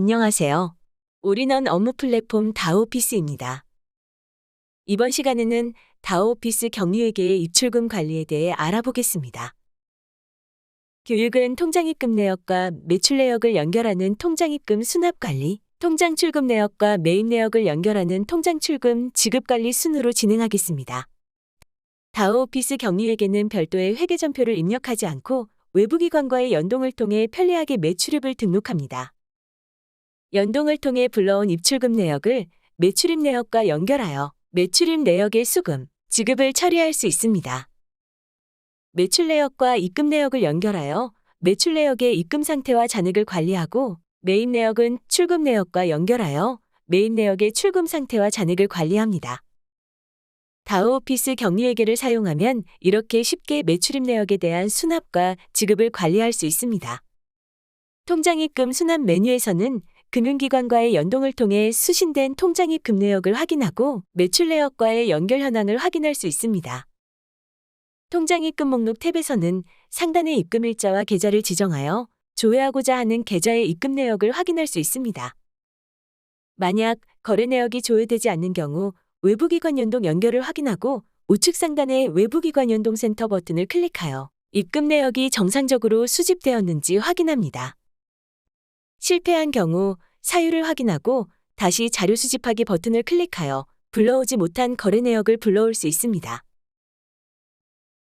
안녕하세요. 올인원 업무 플랫폼 다오피스입니다. 이번 시간에는 다오피스 격리회계의 입출금 관리에 대해 알아보겠습니다. 교육은 통장입금 내역과 매출 내역을 연결하는 통장입금 수납 관리, 통장 출금 내역과 매입 내역을 연결하는 통장 출금 지급 관리 순으로 진행하겠습니다. 다오피스 격리회계는 별도의 회계전표를 입력하지 않고 외부기관과의 연동을 통해 편리하게 매출입을 등록합니다. 연동을 통해 불러온 입출금 내역을 매출입 내역과 연결하여 매출입 내역의 수금, 지급을 처리할 수 있습니다. 매출 내역과 입금 내역을 연결하여 매출 내역의 입금 상태와 잔액을 관리하고 매입 내역은 출금 내역과 연결하여 매입 내역의 출금 상태와 잔액을 관리합니다. 다오피스 격리회계를 사용하면 이렇게 쉽게 매출입 내역에 대한 수납과 지급을 관리할 수 있습니다. 통장입금 수납 메뉴에서는 금융기관과의 연동을 통해 수신된 통장입금 내역을 확인하고 매출 내역과의 연결 현황을 확인할 수 있습니다. 통장입금 목록 탭에서는 상단의 입금 일자와 계좌를 지정하여 조회하고자 하는 계좌의 입금 내역을 확인할 수 있습니다. 만약 거래 내역이 조회되지 않는 경우 외부기관 연동 연결을 확인하고 우측 상단의 외부기관 연동센터 버튼을 클릭하여 입금 내역이 정상적으로 수집되었는지 확인합니다. 실패한 경우 사유를 확인하고 다시 자료 수집하기 버튼을 클릭하여 불러오지 못한 거래 내역을 불러올 수 있습니다.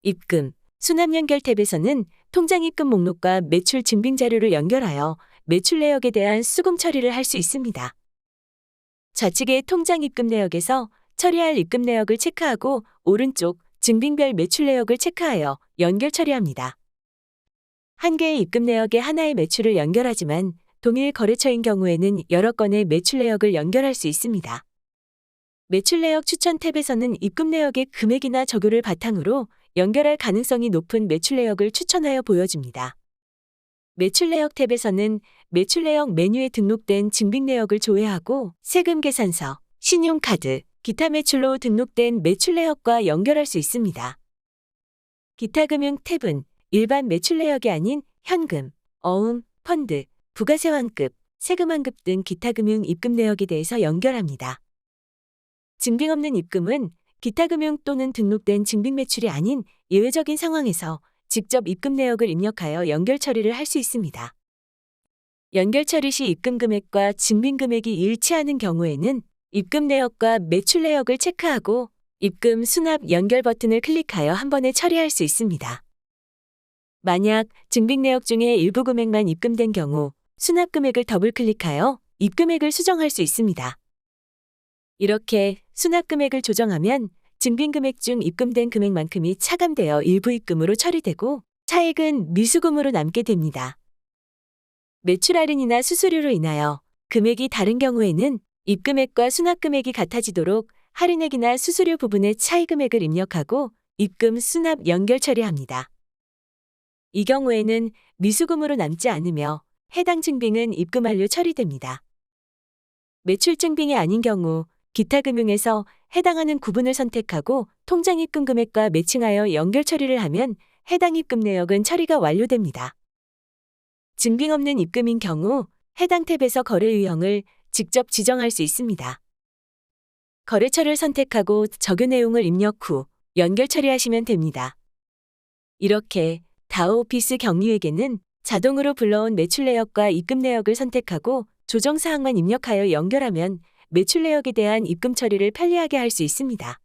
입금, 수납 연결 탭에서는 통장입금 목록과 매출 증빙 자료를 연결하여 매출 내역에 대한 수금 처리를 할 수 있습니다. 좌측의 통장입금 내역에서 처리할 입금 내역을 체크하고 오른쪽 증빙별 매출 내역을 체크하여 연결 처리합니다. 한 개의 입금 내역에 하나의 매출을 연결하지만 동일 거래처인 경우에는 여러 건의 매출 내역을 연결할 수 있습니다. 매출 내역 추천 탭에서는 입금 내역의 금액이나 적요를 바탕으로 연결할 가능성이 높은 매출 내역을 추천하여 보여줍니다. 매출 내역 탭에서는 매출 내역 메뉴에 등록된 증빙 내역을 조회하고 세금 계산서, 신용카드, 기타 매출로 등록된 매출 내역과 연결할 수 있습니다. 기타 금융 탭은 일반 매출 내역이 아닌 현금, 어음, 펀드, 부가세 환급, 세금 환급 등 기타 금융 입금 내역에 대해서 연결합니다. 증빙 없는 입금은 기타 금융 또는 등록된 증빙 매출이 아닌 예외적인 상황에서 직접 입금 내역을 입력하여 연결 처리를 할 수 있습니다. 연결 처리 시 입금 금액과 증빙 금액이 일치하는 경우에는 입금 내역과 매출 내역을 체크하고 입금 수납 연결 버튼을 클릭하여 한 번에 처리할 수 있습니다. 만약 증빙 내역 중에 일부 금액만 입금된 경우 수납 금액을 더블 클릭하여 입금액을 수정할 수 있습니다. 이렇게 수납 금액을 조정하면 증빙 금액 중 입금된 금액만큼이 차감되어 일부 입금으로 처리되고 차액은 미수금으로 남게 됩니다. 매출 할인이나 수수료로 인하여 금액이 다른 경우에는 입금액과 수납 금액이 같아지도록 할인액이나 수수료 부분의 차이 금액을 입력하고 입금 수납 연결 처리합니다. 이 경우에는 미수금으로 남지 않으며 해당 증빙은 입금 완료 처리됩니다. 매출 증빙이 아닌 경우 기타 금융에서 해당하는 구분을 선택하고 통장입금 금액과 매칭하여 연결 처리를 하면 해당 입금 내역은 처리가 완료됩니다. 증빙 없는 입금인 경우 해당 탭에서 거래 유형을 직접 지정할 수 있습니다. 거래처를 선택하고 적요 내용을 입력 후 연결 처리하시면 됩니다. 이렇게 다오피스 격리회계는 자동으로 불러온 매출 내역과 입금 내역을 선택하고 조정 사항만 입력하여 연결하면 매출 내역에 대한 입금 처리를 편리하게 할 수 있습니다.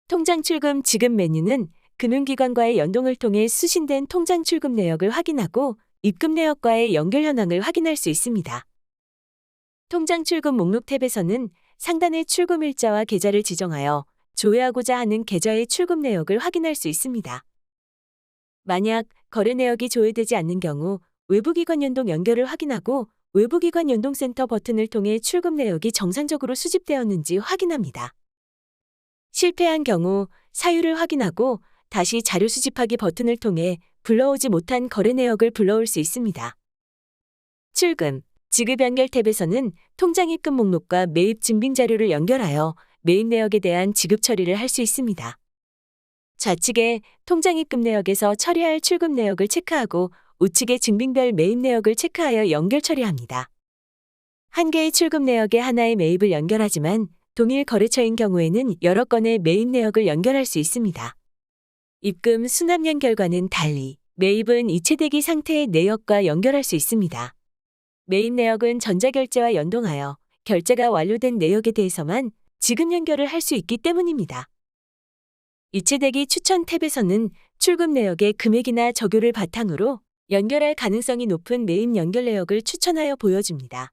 통장 출금 지급 메뉴는 금융기관과의 연동을 통해 수신된 통장 출금 내역을 확인하고 입금 내역과의 연결 현황을 확인할 수 있습니다. 통장 출금 목록 탭에서는 상단의 출금 일자와 계좌를 지정하여 조회하고자 하는 계좌의 출금 내역을 확인할 수 있습니다. 만약 거래 내역이 조회되지 않는 경우 외부기관 연동 연결을 확인하고 외부기관 연동센터 버튼을 통해 출금 내역이 정상적으로 수집되었는지 확인합니다. 실패한 경우 사유를 확인하고 다시 자료 수집하기 버튼을 통해 불러오지 못한 거래 내역을 불러올 수 있습니다. 출금, 지급 연결 탭에서는 통장입금 목록과 매입 증빙 자료를 연결하여 매입 내역에 대한 지급 처리를 할 수 있습니다. 좌측에 통장입금 내역에서 처리할 출금 내역을 체크하고 우측의 증빙별 매입 내역을 체크하여 연결 처리합니다. 한 개의 출금 내역에 하나의 매입을 연결하지만 동일 거래처인 경우에는 여러 건의 매입 내역을 연결할 수 있습니다. 입금 수납 연결과는 달리 매입은 이체대기 상태의 내역과 연결할 수 있습니다. 매입 내역은 전자결제와 연동하여 결제가 완료된 내역에 대해서만 지급 연결을 할 수 있기 때문입니다. 이체대기 추천 탭에서는 출금 내역의 금액이나 적요를 바탕으로 연결할 가능성이 높은 매입 연결 내역을 추천하여 보여줍니다.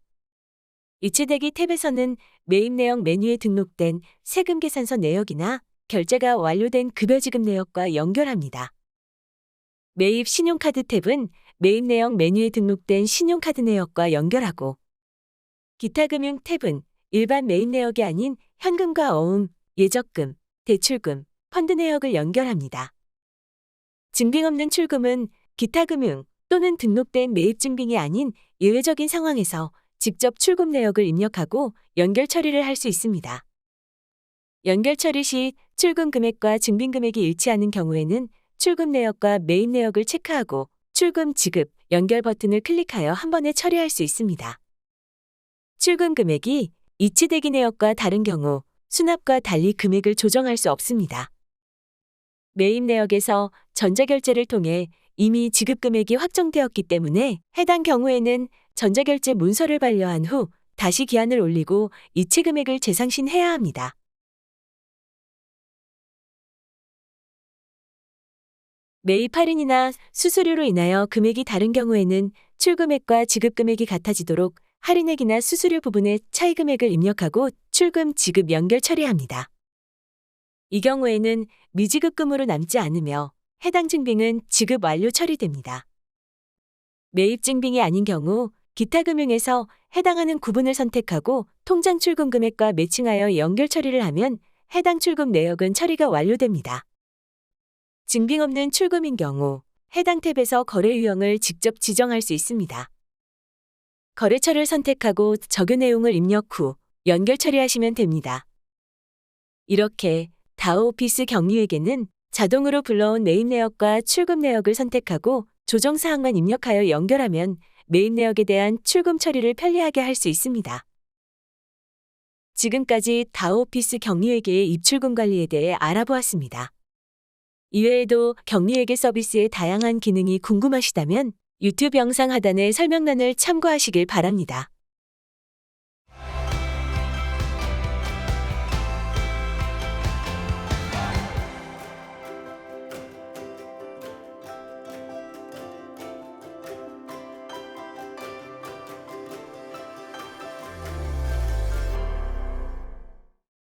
이체대기 탭에서는 매입 내역 메뉴에 등록된 세금 계산서 내역이나 결제가 완료된 급여 지급 내역과 연결합니다. 매입 신용카드 탭은 매입 내역 메뉴에 등록된 신용카드 내역과 연결하고, 기타 금융 탭은 일반 매입 내역이 아닌 현금과 어음, 예적금, 대출금, 펀드 내역을 연결합니다. 증빙 없는 출금은 기타 금융 또는 등록된 매입 증빙이 아닌 예외적인 상황에서 직접 출금 내역을 입력하고 연결 처리를 할 수 있습니다. 연결 처리 시 출금 금액과 증빙 금액이 일치하는 경우에는 출금 내역과 매입 내역을 체크하고 출금 지급 연결 버튼을 클릭하여 한 번에 처리할 수 있습니다. 출금 금액이 이체대기 내역과 다른 경우 수납과 달리 금액을 조정할 수 없습니다. 매입 내역에서 전자결제를 통해 이미 지급 금액이 확정되었기 때문에 해당 경우에는 전자결제 문서를 반려한 후 다시 기한을 올리고 이체 금액을 재상신해야 합니다. 매입 할인이나 수수료로 인하여 금액이 다른 경우에는 출금액과 지급 금액이 같아지도록 할인액이나 수수료 부분의 차이 금액을 입력하고 출금 지급 연결 처리합니다. 이 경우에는 미지급금으로 남지 않으며 해당 증빙은 지급 완료 처리됩니다. 매입 증빙이 아닌 경우 기타 금융에서 해당하는 구분을 선택하고 통장 출금 금액과 매칭하여 연결 처리를 하면 해당 출금 내역은 처리가 완료됩니다. 증빙 없는 출금인 경우 해당 탭에서 거래 유형을 직접 지정할 수 있습니다. 거래처를 선택하고 적요 내용을 입력 후 연결 처리하시면 됩니다. 이렇게 다오오피스 경리에게는 자동으로 불러온 매입 내역과 출금 내역을 선택하고 조정 사항만 입력하여 연결하면 매입 내역에 대한 출금 처리를 편리하게 할 수 있습니다. 지금까지 다오오피스 경리회계의 입출금 관리에 대해 알아보았습니다. 이외에도 경리회계 서비스의 다양한 기능이 궁금하시다면 유튜브 영상 하단의 설명란을 참고하시길 바랍니다.